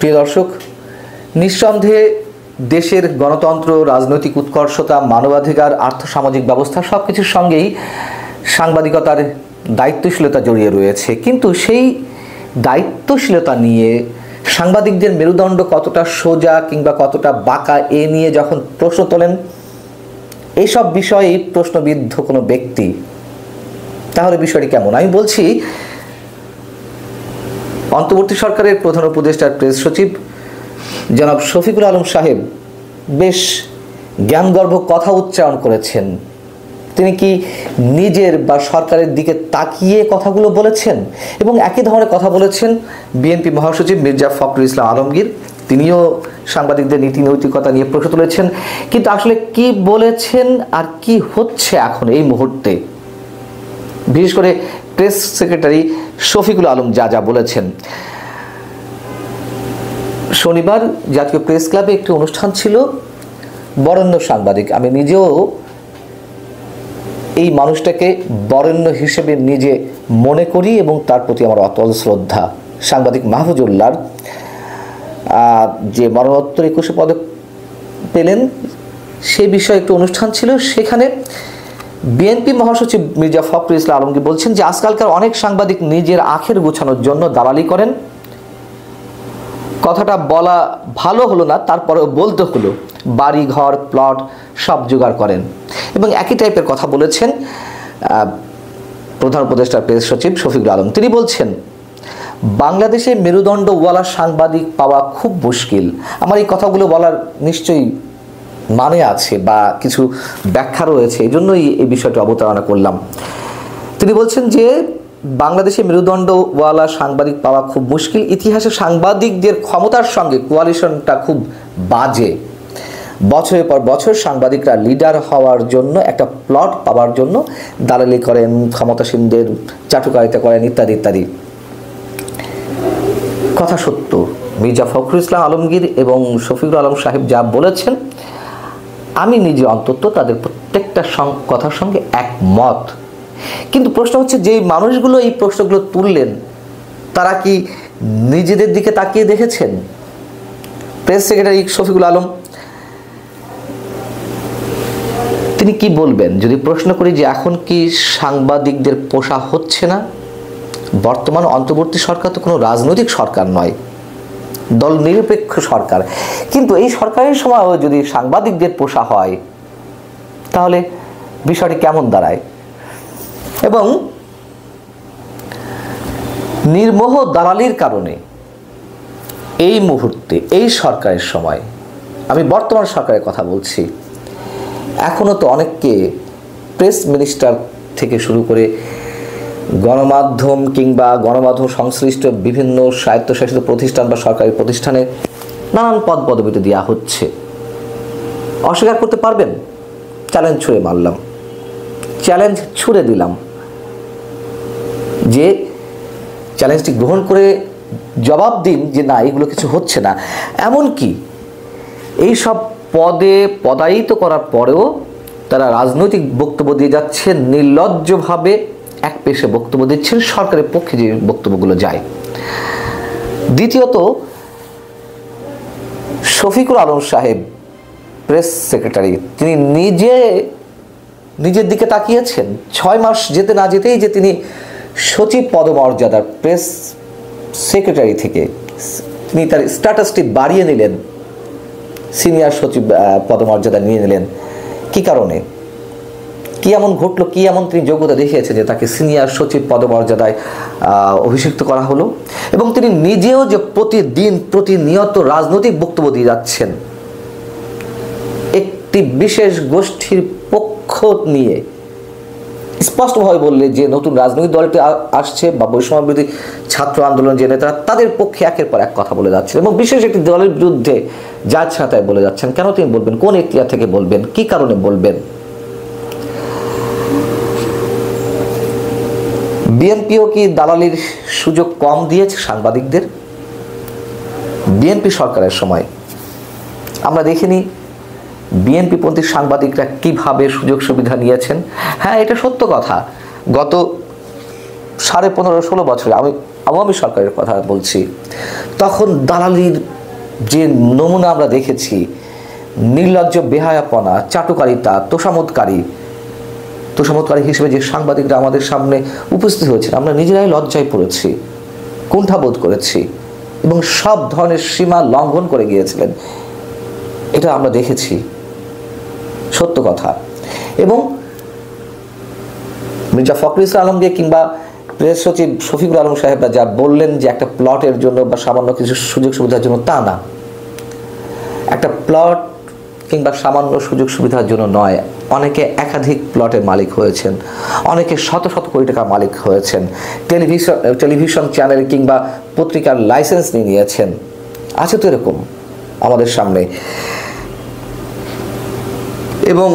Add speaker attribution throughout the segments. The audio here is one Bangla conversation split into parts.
Speaker 1: প্রিয় দর্শক, নিঃসন্দেহে দেশের গণতন্ত্র, রাজনৈতিক উৎকর্ষতা, মানবাধিকার, আর্থসামাজিক ব্যবস্থা সবকিছুর সঙ্গেই সাংবাদিকতার দায়িত্বশীলতা জড়িয়ে রয়েছে। কিন্তু সেই দায়িত্বশীলতা নিয়ে সাংবাদিকদের মেরুদণ্ড কতটা সোজা কিংবা কতটা বাঁকা এ নিয়ে যখন প্রশ্ন তোলেন এইসব বিষয়ে প্রশ্নবিদ্ধ কোনো ব্যক্তি, তাহলে বিষয়টি কেমন? আমি বলছি, অন্তর্বর্তী সরকারের প্রধান উপদেষ্টার প্রেস সচিব জনাব শফিকুল আলম সাহেব বেশ জ্ঞানগর্ভ কথা উচ্চারণ করেছেন। তিনি কি নিজের বা সরকারের দিকে তাকিয়ে কথাগুলো বলেছেন? এবং একই ধরনের কথা বলেছেন বিএনপি মহাসচিব মির্জা ফখরুল ইসলাম আলমগীর। তিনিও সাংবাদিকদের নীতি নৈতিকতা নিয়ে প্রশ্ন তুলেছেন। কিন্তু আসলে কি বলেছেন আর কি হচ্ছে এখন এই মুহূর্তে, বিশেষ করে প্রেস সেক্রেটারি শফিকুল আলম যা বলেছেন। শনিবার জাতীয় প্রেস ক্লাবে একটি অনুষ্ঠান ছিল, বরেণ্য সাংবাদিক, আমি নিজেও এই মানুষটাকে বরেণ্য হিসেবে নিজে মনে করি এবং তার প্রতি আমার অতল শ্রদ্ধা। সাংবাদিক মাহফুজুল্লাহর যে মরণোত্তর 21 পদক পেলেন সে বিষয়ে একটি অনুষ্ঠান ছিল। সেখানে বিএনপি মহাসচিব মির্জা ফখরুল ইসলাম আলমগীর বলছেন যে আজকালকার অনেক সাংবাদিক নিজের আখের গোছানোর জন্য দালালি করেন। কথাটা বলা ভালো হলো না, তারপরেও বলতে হলো। বাড়ি ঘর প্লট সব জোগাড় করেন। এবং একই টাইপের কথা বলেছেন প্রধান উপদেষ্টা প্রেস সচিব শফিকুল আলম। তিনি বলছেন, বাংলাদেশে মেরুদণ্ডওয়ালা সাংবাদিক পাওয়া খুব মুশকিল। আমার এই কথাগুলো বলার নিশ্চয়ই মানে আছে বা কিছু ব্যাখ্যা রয়েছে, এই জন্যই এই বিষয়টি অবতারণা করলাম। তিনি বলছেন যে বাংলাদেশে মেরুদণ্ডওয়ালা সাংবাদিক পাওয়া খুব মুশকিল। ইতিহাসে সাংবাদিকদের ক্ষমতার সঙ্গে কোয়ালিশনটা খুব বাজে। বছরের পর বছর সাংবাদিকরা লিডার হওয়ার জন্য, একটা প্লট পাওয়ার জন্য দালালি করেন, ক্ষমতাসীনদের চাটুকারিতা করেন, ইত্যাদি ইত্যাদি। কথা সত্য। মির্জা ফখরুল ইসলাম আলমগীর এবং শফিকুল আলম সাহেব যা বলেছেন, আমি নিজে অন্তত তাদের প্রত্যেকটা কথার সঙ্গে একমত। কিন্তু প্রশ্ন হচ্ছে, যে মানুষগুলো এই প্রশ্নগুলো তুললেন তারা কি নিজেদের দিকে তাকিয়ে দেখেছেন? প্রেস সেক্রেটারি শফিকুল আলম তিনি কি বলবেন যদি প্রশ্ন করি যে এখন কি সাংবাদিকদের পোষা হচ্ছে না? বর্তমান অন্তর্বর্তী সরকার তো কোনো রাজনৈতিক সরকার নয়, দল নিরপেক্ষ সরকার। কিন্তু এই সরকারের সময়ও যদি সাংবাদিকদের পোষা হয় তাহলে বিষয়টি কেমন দাঁড়ায়? এবং নির্মোহ দালালির কারণে এই মুহূর্তে এই সরকারের সময়, আমি বর্তমান সরকারের কথা বলছি, এখনো তো অনেককে প্রেস মিনিস্টার থেকে শুরু করে গণমাধ্যম কিংবা গণমাধ্যম সংশ্লিষ্ট বিভিন্ন স্বায়ত্তশাসিত প্রতিষ্ঠান বা সরকারি প্রতিষ্ঠানে নানান পদ পদবিতে দেওয়া হচ্ছে। অস্বীকার করতে পারবেন? চ্যালেঞ্জ ছুঁড়ে মারলাম, চ্যালেঞ্জ ছুঁড়ে দিলাম যে চ্যালেঞ্জটি গ্রহণ করে জবাব দিন যে না, এগুলো কিছু হচ্ছে না। এমনকি এই সব পদে পদায়িত করার পরেও তারা রাজনৈতিক বক্তব্য দিয়ে যাচ্ছেন, নির্লজ্জভাবে এক পেশে বক্তব্য দিচ্ছেন, সরকারের পক্ষে যে বক্তব্যগুলো যায়। দ্বিতীয়ত, শফিকুল আলম সাহেব প্রেস সেক্রেটারি, তিনি নিজের দিকে তাকিয়েছেন। 6 মাস যেতে না যেতেই যে তিনি সচিব পদমর্যাদার প্রেস সেক্রেটারি থেকে তিনি তার স্ট্যাটাসটি বাড়িয়ে নিলেন, সিনিয়র সচিব পদমর্যাদা নিয়ে নিলেন। কি কারণে? কি এমন ঘটলো, কি এমন তিনি যোগ্যতা দেখিয়েছে যে তাকে সিনিয়র সচিব পদমর্যাদায় অভিষিক্ত করা হলো? এবং তিনি নিজেও যে প্রতিনিয়ত রাজনৈতিক বক্তব্য দিয়ে যাচ্ছেন, একটি বিশেষ গোষ্ঠীর পক্ষ নিয়ে স্পষ্টভাবে বললে যে নতুন রাজনৈতিক দলটি আসছে বা বৈষম্যবিরোধী ছাত্র আন্দোলন যে নেতারা, তাদের পক্ষে একের পর এক কথা বলে যাচ্ছেন এবং বিশেষ একটি দলের বিরুদ্ধে যাচ্ছাতায় বলে যাচ্ছেন। কেন তিনি বলবেন? কোন এখতিয়ার থেকে বলবেন? কি কারণে বলবেন? বিএনপিও কি দালালির সুযোগ কম দিয়েছে সাংবাদিকদের? বিএনপি সরকারের সময় আমরা দেখিনি বিএনপিপন্থী সাংবাদিকরা কিভাবে সুযোগ সুবিধা নিয়েছেন। হ্যাঁ, এটা সত্য কথা। গত 15.5-16 বছরে আমি আওয়ামী সরকারের কথা বলছি, তখন দালালির যে নমুনা আমরা দেখেছি, নির্লজ্জ বেহায়াপনা, চাটুকারিতা, তোষামোদকারী হিসেবে যে সাংবাদিকরা আমাদের সামনে উপস্থিত হয়েছেন, আমরা নিজেরাই লজ্জায় পড়েছি, কুণ্ঠাবোধ করেছি এবং সব ধরনের সীমা লঙ্ঘন করে গিয়েছিলেন। এটা আমরা দেখেছি, সত্য কথা। এবং মির্জা ফখরুল ইসলাম আলমগীর কিংবা প্রেস সচিব শফিকুল আলম সাহেবরা যা বললেন যে একটা প্লটের জন্য বা সামান্য কিছু সুযোগ সুবিধার জন্য, তা না। একটা প্লট কিংবা সামান্য সুযোগ সুবিধার জন্য নয়, অনেকে একাধিক প্লটের মালিক হয়েছেন, অনেকে শত শত কোটি টাকা মালিক হয়েছেন, টেলিভিশন চ্যানেল কিংবা পত্রিকার লাইসেন্স নিয়ে নিয়েছেন। আছে তো এরকম আমাদের সামনে। এবং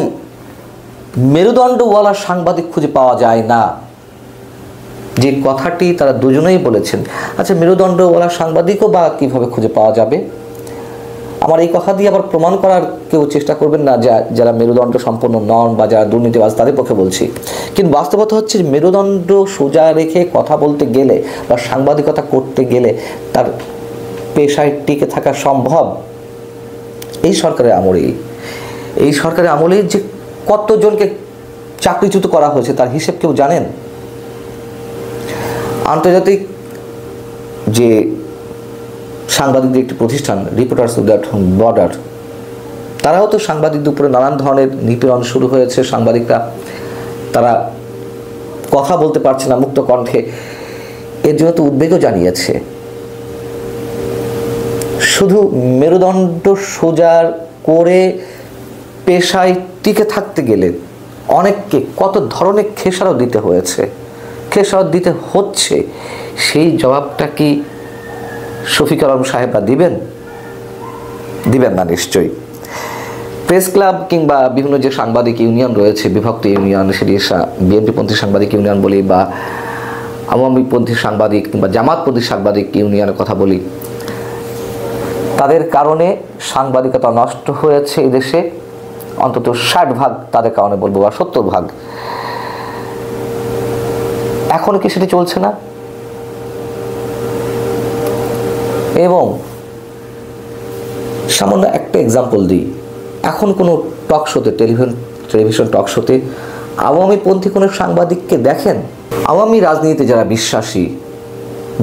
Speaker 1: মেরুদণ্ডওয়ালা সাংবাদিক খুঁজে পাওয়া যায় না, যে কথাটি তারা দুজনেই বলেছেন। আচ্ছা, মেরুদণ্ডওয়ালা সাংবাদিকও বা কীভাবে খুঁজে পাওয়া যাবে? আমার এই কথা দিয়ে আবার প্রমাণ করার কেউ চেষ্টা করবেন না যারা মেরুদণ্ড সম্পন্ন নন বা যারা দুর্নীতিবাজ, তাদের পক্ষে বলছি। কিন্তু বাস্তবতা হচ্ছে মেরুদণ্ড সোজা রেখে কথা বলতে গেলে বা সাংবাদিকতা করতে গেলে তার পেশায় টিকে থাকা সম্ভব। এই সরকারের আমলেই যে কতজনকে চাকরিচ্যুত করা হয়েছে তার হিসেব কেউ জানেন? আন্তর্জাতিক যে সাংবাদিকদের একটি প্রতিষ্ঠান, রিপোর্টার্স উইদাউট বর্ডার, তারাও তো সাংবাদিকদের উপরে নানান ধরনের নিপীড়ন শুরু হয়েছে। সাংবাদিকরা তারা কথা বলতে পারছে না মুক্ত কণ্ঠে, এর জন্য তো উদ্বেগও জানিয়েছে। শুধু মেরুদণ্ড সোজা করে পেশায় টিকে থাকতে গেলে অনেককে কত ধরনের খেসারত দিতে হচ্ছে, সেই জবাবটা কি শফিকুল আলম সাহেবরা দিবেন না? নিশ্চয়ই। প্রেস ক্লাব কিংবা বিভিন্ন যে সাংবাদিক ইউনিয়ন রয়েছে, বিভক্ত ইউনিয়ন, সেটি বিএনপিপন্থী সাংবাদিক ইউনিয়ন বলি বা আওয়ামীপন্থী সাংবাদিক কিংবা জামাতপন্থী সাংবাদিক ইউনিয়নের কথা বলি, তাদের কারণে সাংবাদিকতা নষ্ট হয়েছে এই দেশে অন্তত 60% তাদের কারণে বলবো, বা 70%। এখন কি সেটি চলছে না? এবং সামান্য একটা এক্সাম্পল দিই, এখন কোনো টক শোতে, টেলিভিশন টক শোতে আওয়ামীপন্থী কোনো সাংবাদিককে দেখেন? আওয়ামী রাজনীতিতে যারা বিশ্বাসী,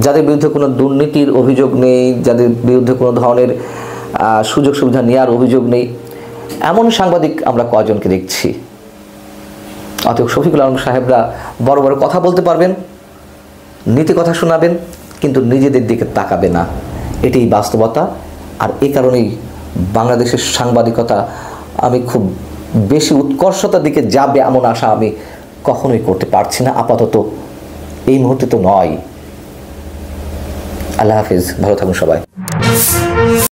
Speaker 1: যাদের বিরুদ্ধে কোনো দুর্নীতির অভিযোগ নেই, যাদের বিরুদ্ধে কোনো ধরনের সুযোগ সুবিধা নেওয়ার অভিযোগ নেই, এমন সাংবাদিক আমরা কয়জনকে দেখছি? অতএব শফিকুল আলম সাহেবরা বড় বড় কথা বলতে পারবেন, নীতি কথা শোনাবেন, কিন্তু নিজেদের দিকে তাকাবে না। এটাই বাস্তবতা। আর এই কারণেই বাংলাদেশের সাংবাদিকতা আমি খুব বেশি উৎকর্ষতার দিকে যাবে এমন আশা আমি কখনোই করতে পারছি না, আপাতত এই মুহূর্তে তো নয়। আল্লাহ হাফিজ, ভালো থাকুন সবাই।